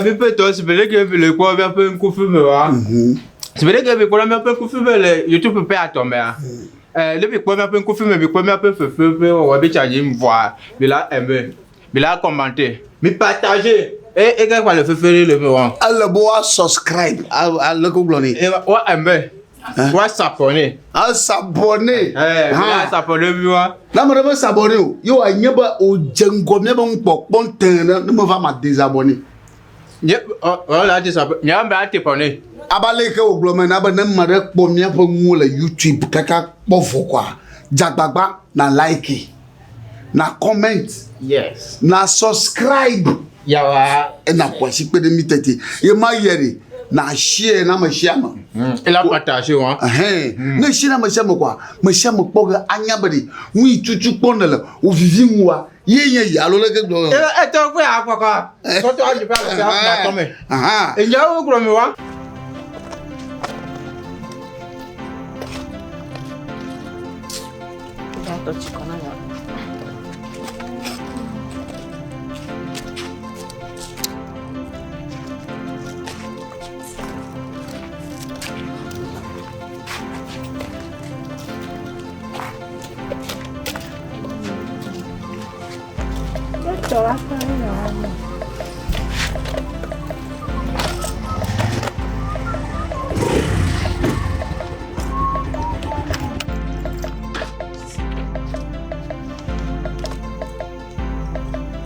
Mais peut-être, c'est vrai que le quoi un peu un coup de feu, c'est vrai que le quoi un peu un coup de feu, YouTube peut pas tomber. Le quoi un peu un coup de feu, mais quoi un peu feu, on va bien charger me voir. Mais là, aimer, mais là, commenter, mais partager. Et quand le feu le voir. Alors, bois subscribe à le Google. Et ouais, aimer. Ouais, s'abonner. Ah, s'abonner. Ah, s'abonner, moi. Là, je vais s'abonner. Yo, il y a pas au django, mais bon, bon, ne me va me désabonner. Voilà, désabonner. Il y a un peu t'abonner. Abalé que au glomen, abonne marek pour bien pour moi le YouTube, kaka bofo quoi. Jagbagba na like, na comment, Yes. na subscribe. Yawa. Et na quoi si peut de mitete. Et ma yeri na share na ma share ma. Et la partager hein. Ne share na ma share quoi. Ma share ma poga anyabadi. Oui chuchu ponela o vivi moi. Ye alo le que do. Et toi quoi quoi. Toi tu as pas faire tomber. Et il y a au gros moi.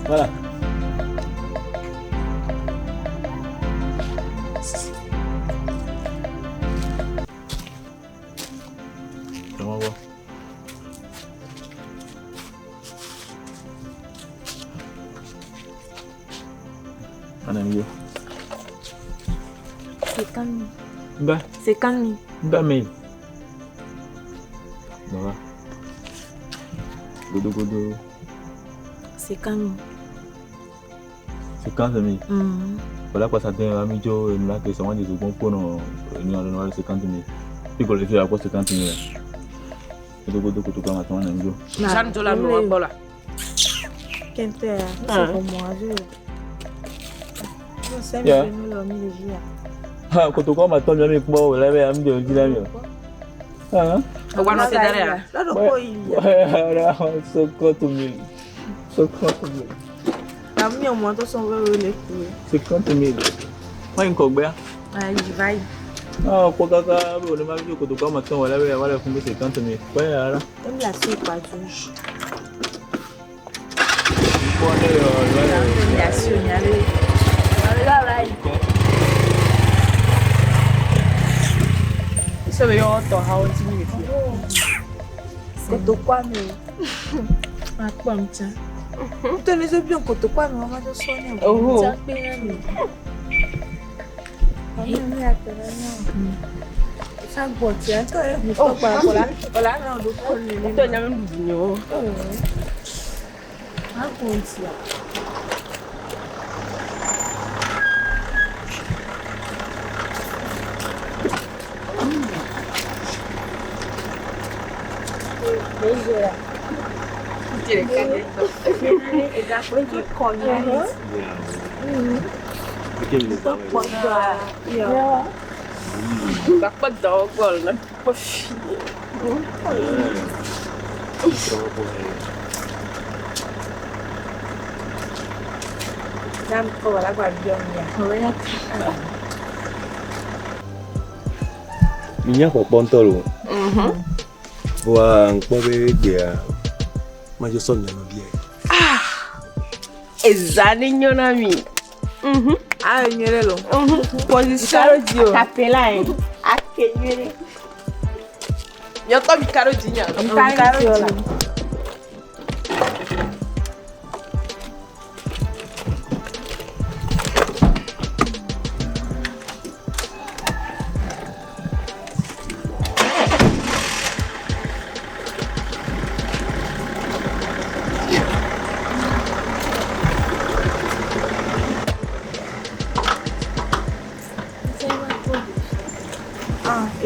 Voilà. Comment va? Anamio. C'est quand même. Bah, C'est quand même. bah mais. Voilà. Godo. C'est quand même. C'est quand même. Voilà quoi ça tient à Mijo et là que c'est moi des bons pour nous nous 50 000. Puis qu'on le fait à quoi 50 000. Godo comme attends Anamio. Jeanne Jola me voilà. Qu'est-ce que c'est pour moi je sais mais nous l'homme les jours. Ah quand on attend bien mais pour là mais ami de dire mieux. Ah. On va noter derrière. Là le quoi il y a. Là so quoi mille. So quoi mille. La mis au moins 200 € les coups. 50 000. Moi une combien? Ah il va. Ah quoi kaka on ne m'a vu que tu comme attends voilà fumé 50 000. Ouais là. Comme la soupe pas toujours. So we all to how to be Kotokwame. Akwamcha. Tu les as bien Kotokwame, on va te soigner. Oh. Ça boit tiens toi. Oh voilà. Voilà non do ko ni. To nyam ndunyo. Akwamcha. Beleza. E da foi de conha. Các bắt đầu gọi là push. Nam cô là quả dòng nhà. Minyak kok pontol lu. Buang pobe dia. Maju son na bia. Ezani nyonami. Ah, nyerelo. Position dio. Capela hein. Akenyere. Yo to bikaro dinya. Bikaro diola.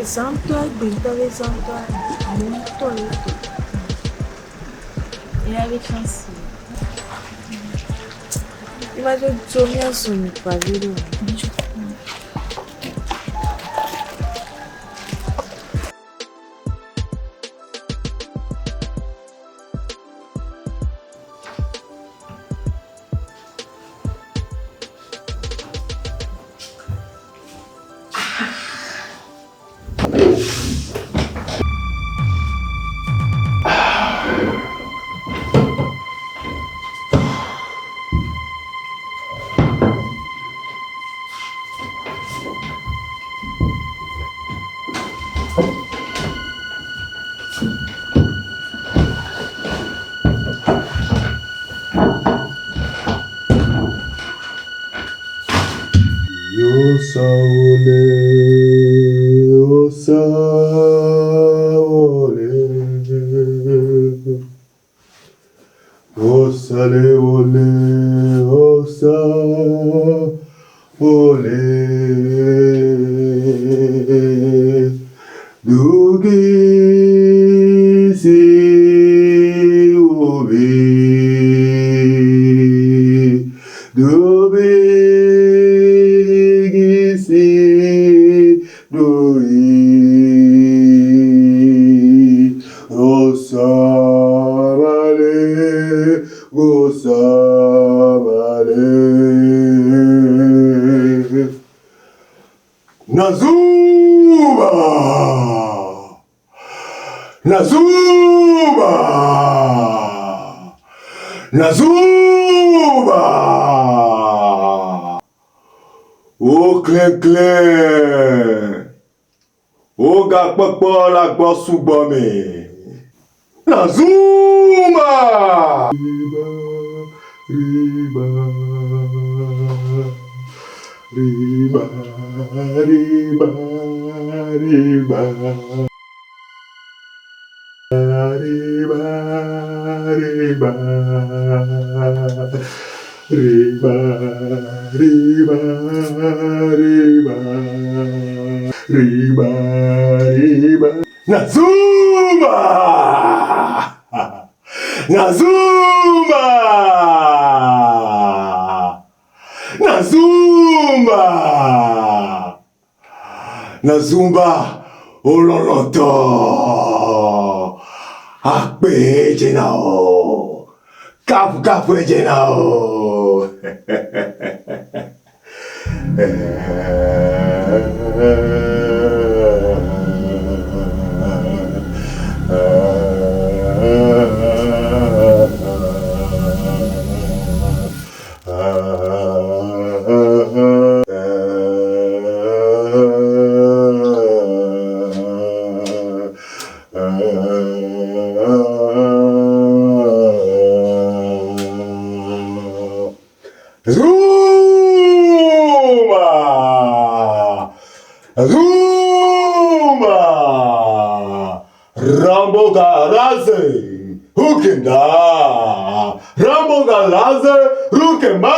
Santo bintare santo muito alto. E aí chance. Imagine Tomia son pavilo. Nazuba! Oh, clé. Oh, gars, papa, la bosse sous bombé. Nazuma! Riba. Nazuma! Nazuma! Nazuma! Nazumba! Ololoto! Akpe jenao! Kafu jenao! Zuma! Rambo Garaze! Hukenda! Rambo Garaze! Hukemba!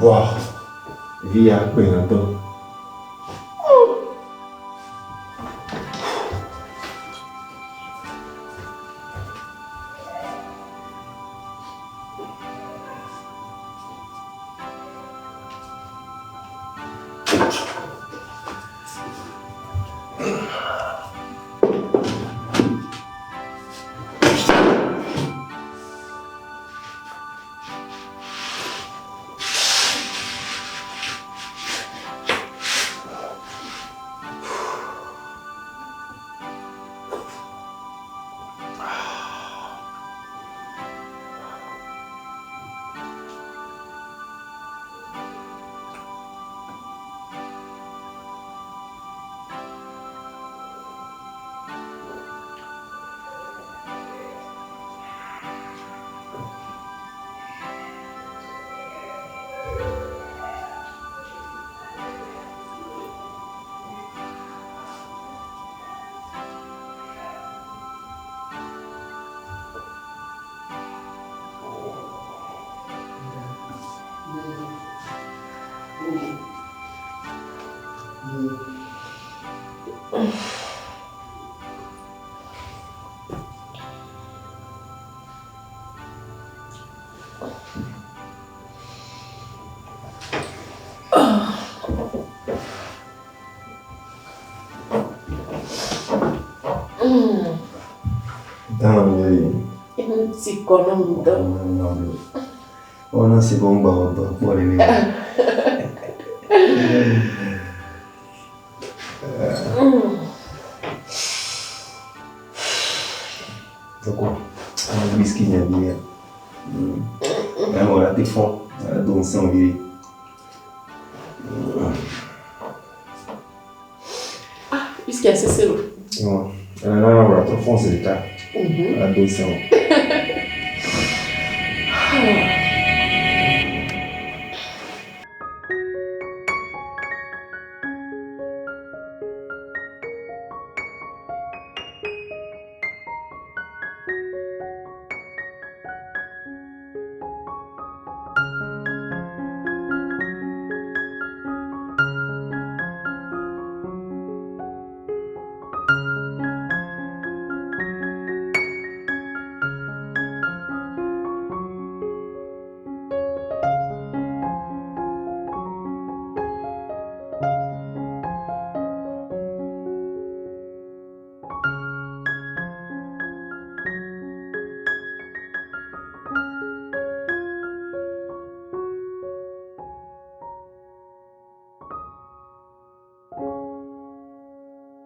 Wow, via Quinato. Dans le Si qu'on on a c'est bon pour les D'accord. Un whisky n'est bien. Voilà, t'es fort. Donc, c'est envie. Ah, whisky assez sérieux. Ouais. Là, voilà, t'es fort, c'est le cas. La donc, c'est